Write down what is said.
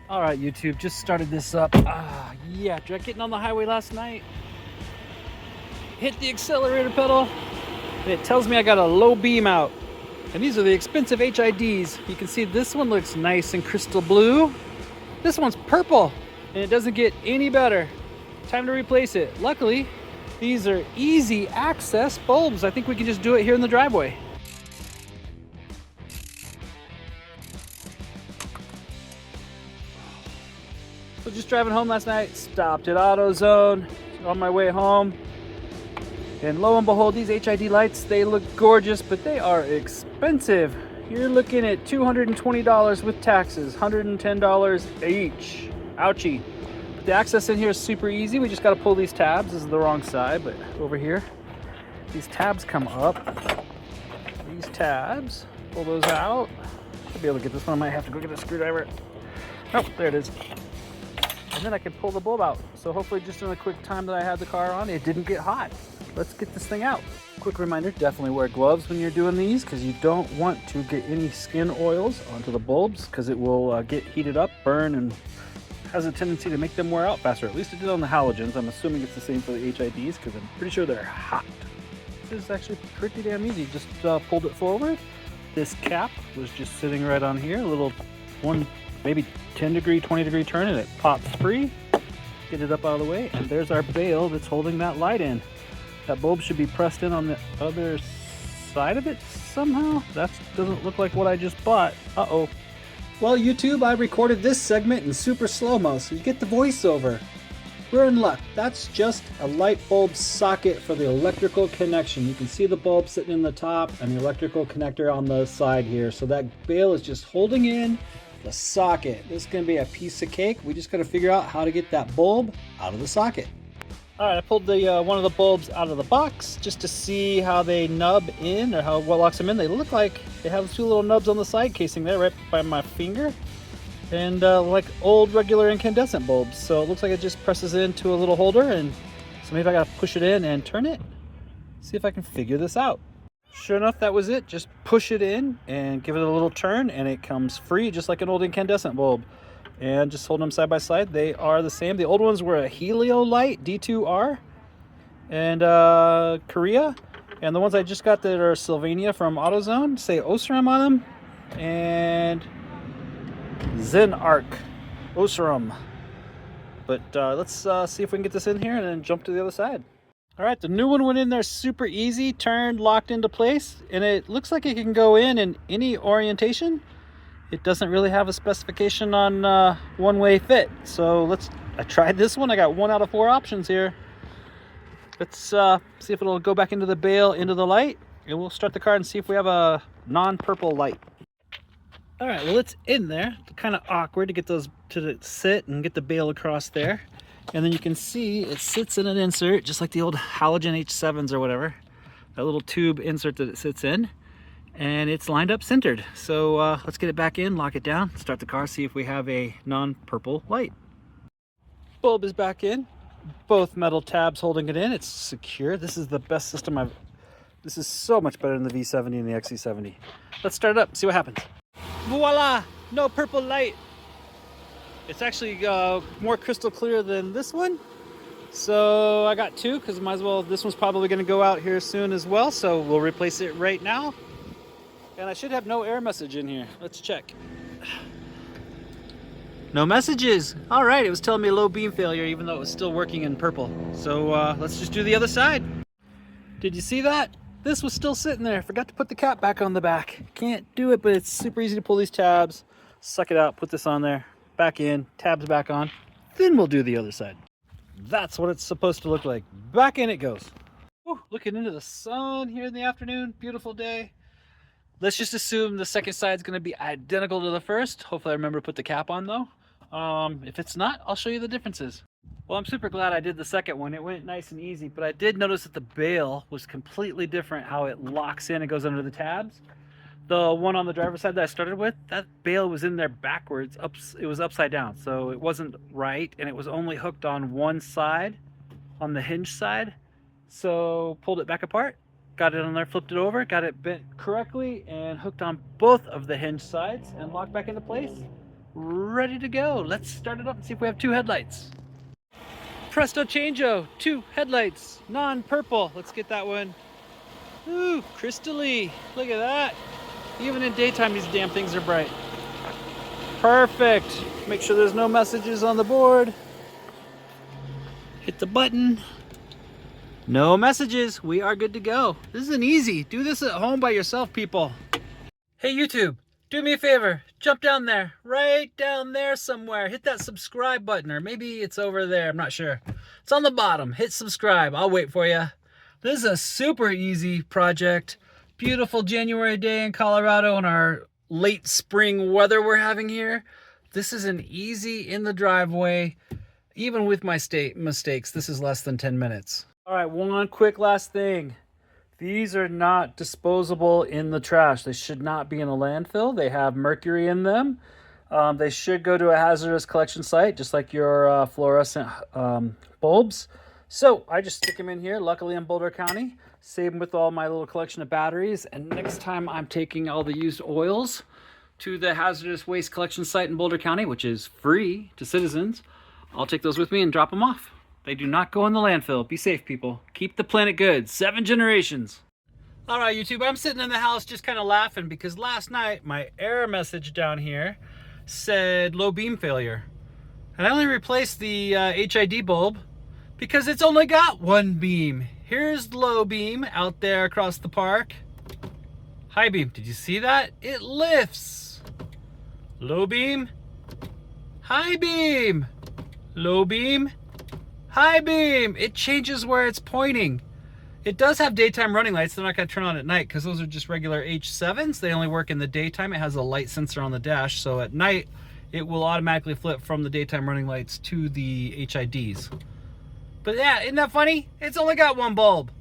All right, YouTube, just started this up. Yeah, getting on the highway last night. Hit the accelerator pedal, and it tells me I got a low beam out. And these are the expensive HIDs. You can see this one looks nice and crystal blue. This one's purple, and it doesn't get any better. Time to replace it. Luckily, these are easy access bulbs. I think we can just do it here in the driveway. So just driving home last night, stopped at AutoZone on my way home. And lo and behold, these HID lights, they look gorgeous, but they are expensive. You're looking at $220 with taxes, $110 each. Ouchie. But the access in here is super easy. We just got to pull these tabs. This is the wrong side, but over here, these tabs come up. These tabs, pull those out. Should be able to get this one. I might have to go get a screwdriver. Oh, there it is. And then I can pull the bulb out. So hopefully just in the quick time that I had the car on, it didn't get hot. Let's get this thing out. Quick reminder, definitely wear gloves when you're doing these because you don't want to get any skin oils onto the bulbs because it will get heated up, burn, and has a tendency to make them wear out faster. At least it did on the halogens. I'm assuming it's the same for the HIDs because I'm pretty sure they're hot. This is actually pretty damn easy. Just pulled it forward. This cap was just sitting right on here. A little one, maybe 10 degree, 20 degree turn, and it pops free. Get it up out of the way, and there's our bail that's holding that light in. That bulb should be pressed in on the other side of it somehow. That doesn't look like what I just bought. Uh-oh. Well, YouTube, I recorded this segment in super slow-mo, so you get the voiceover. We're in luck. That's just a light bulb socket for the electrical connection. You can see the bulb sitting in the top and the electrical connector on the side here. So that bail is just holding in the socket. This is going to be a piece of cake. We just got to figure out how to get that bulb out of the socket. All right, I pulled the one of the bulbs out of the box just to see how they nub in or what locks them in. They look like they have two little nubs on the side casing there right by my finger, and like old regular incandescent bulbs. So it looks like it just presses into a little holder, and so maybe I gotta push it in and turn it. See if I can figure this out. Sure enough, that was it. Just push it in and give it a little turn, and it comes free just like an old incandescent bulb. And just holding them side by side, they are the same. The old ones were a Headlight D2R and Korea, and the ones I just got that are Sylvania from AutoZone say Osram on them, and Zenarc Osram. But let's see if we can get this in here and then jump to the other side. All right, the new one went in there super easy, turned, locked into place, and it looks like it can go in any orientation. It doesn't really have a specification on one-way fit. So I tried this one. I got 1 out of 4 options here. Let's see if it'll go back into the bail, into the light, and we'll start the car and see if we have a non-purple light. All right, well, it's in there. It's kind of awkward to get those to sit and get the bail across there. And then you can see it sits in an insert, just like the old halogen H7s or whatever. That little tube insert that it sits in. And it's lined up centered. So let's get it back in, lock it down, start the car, see if we have a non-purple light. Bulb is back in. Both metal tabs holding it in. It's secure. This is the best system this is so much better than the V70 and the XC70. Let's start it up, see what happens. Voila! No purple light. It's actually more crystal clear than this one. So I got 2 because might as well, this one's probably going to go out here soon as well. So we'll replace it right now. And I should have no error message in here. Let's check. No messages. All right, it was telling me low beam failure even though it was still working in purple. So let's just do the other side. Did you see that? This was still sitting there. Forgot to put the cap back on the back. Can't do it, but it's super easy to pull these tabs. Suck it out, put this on there, back in, tabs back on. Then we'll do the other side. That's what it's supposed to look like. Back in it goes. Whew, looking into the sun here in the afternoon. Beautiful day. Let's just assume the second side is going to be identical to the first. Hopefully I remember to put the cap on though. If it's not, I'll show you the differences. Well, I'm super glad I did the second one. It went nice and easy, but I did notice that the bail was completely different, how it locks in and goes under the tabs. The one on the driver's side that I started with, that bail was in there backwards. It was upside down, so it wasn't right, and it was only hooked on one side, on the hinge side. So pulled it back apart. Got it on there, flipped it over, got it bent correctly, and hooked on both of the hinge sides and locked back into place. ready to go. Let's start it up and see if we have 2 headlights. Presto changeo, 2 headlights, non-purple. Let's get that one. Ooh, crystally. Look at that. Even in daytime, these damn things are bright. Perfect. Make sure there's no messages on the board. Hit the button. No messages. We are good to go. This is an easy. Do this at home by yourself, people. Hey, YouTube, do me a favor. Jump down there. Right down there somewhere. Hit that subscribe button, or maybe it's over there. I'm not sure. It's on the bottom. Hit subscribe. I'll wait for you. This is a super easy project. Beautiful January day in Colorado in our late spring weather we're having here. This is an easy in the driveway. Even with my mistakes, this is less than 10 minutes. All right, one quick last thing. These are not disposable in the trash. They should not be in a landfill. They have mercury in them. They should go to a hazardous collection site, just like your fluorescent bulbs. So I just stick them in here. Luckily in Boulder County, save them with all my little collection of batteries. And next time I'm taking all the used oils to the hazardous waste collection site in Boulder County, which is free to citizens, I'll take those with me and drop them off. They do not go in the landfill. Be safe, people. Keep the planet good. 7 generations. All right, YouTube, I'm sitting in the house just kind of laughing because last night my error message down here said low beam failure. And I only replaced the HID bulb because it's only got 1 beam. Here's low beam out there across the park. High beam, did you see that? It lifts. Low beam, high beam, low beam, high beam. It changes where it's pointing. It does have daytime running lights. They're not going to turn on at night because those are just regular H7s. They only work in the daytime. It has a light sensor on the dash, so at night it will automatically flip from the daytime running lights to the HIDs. But yeah, isn't that funny? It's only got 1 bulb.